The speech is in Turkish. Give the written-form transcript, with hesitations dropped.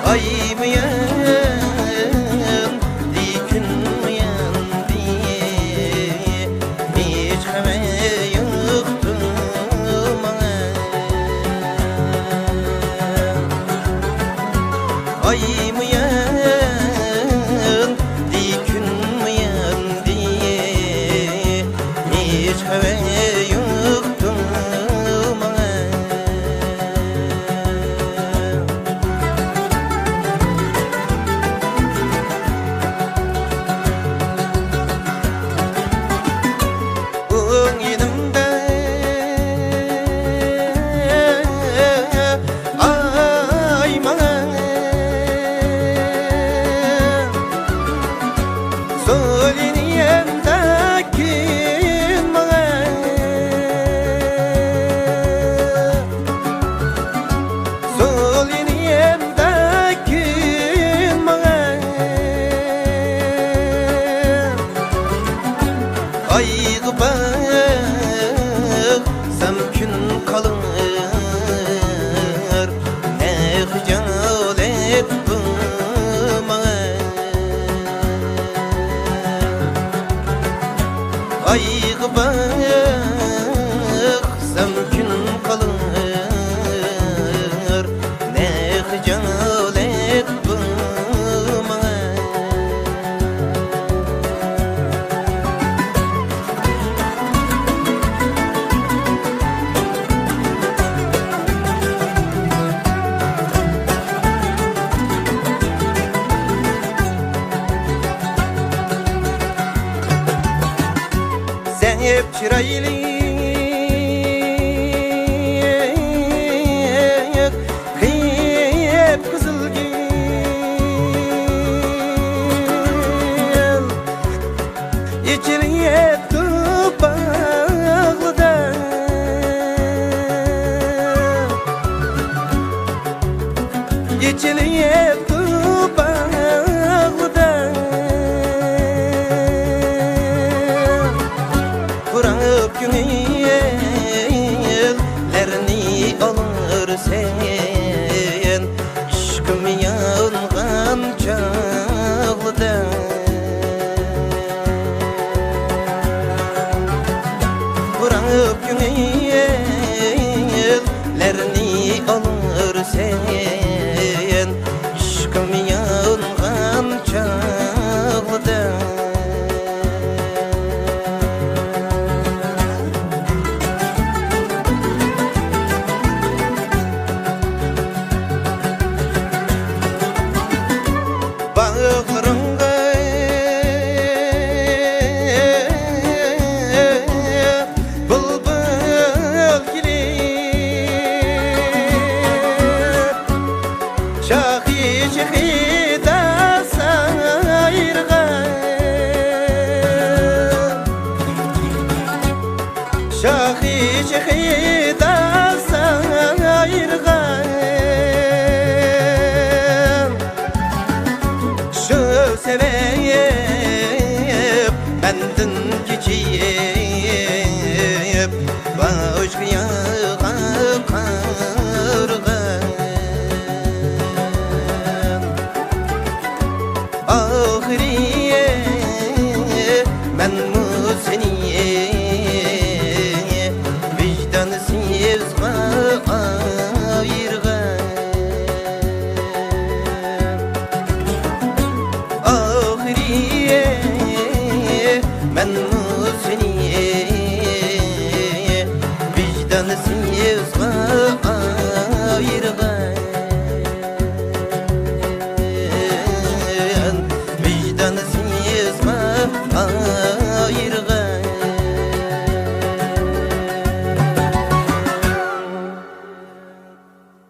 aymayan dikün uyandı, hiç haber yoktu bana. Aymayan dikün uyandı, hiç haber yoktu bana. Ayğı baksam gün kalır, ne hıcalet bana. Ayğı baksam gün kalır, ne hıcalet bana. Sen hep çıraylı, hep kızıl gül, içini hep topaklı da, içini hep topaklı da. Bırakıp güneylerini alır sen, aşkım yangan çağlıda. Bırakıp güneylerini alır sen, aşkım yangan çağlıda. Bağlarımda bülbül gelir, şahi da sayırgan, şahi da sayırgan. Seveyip benden geçeyip başka yağa kargan. Ahiriye ben mu seni vicdansız ayırgan. Ben seni vicdansız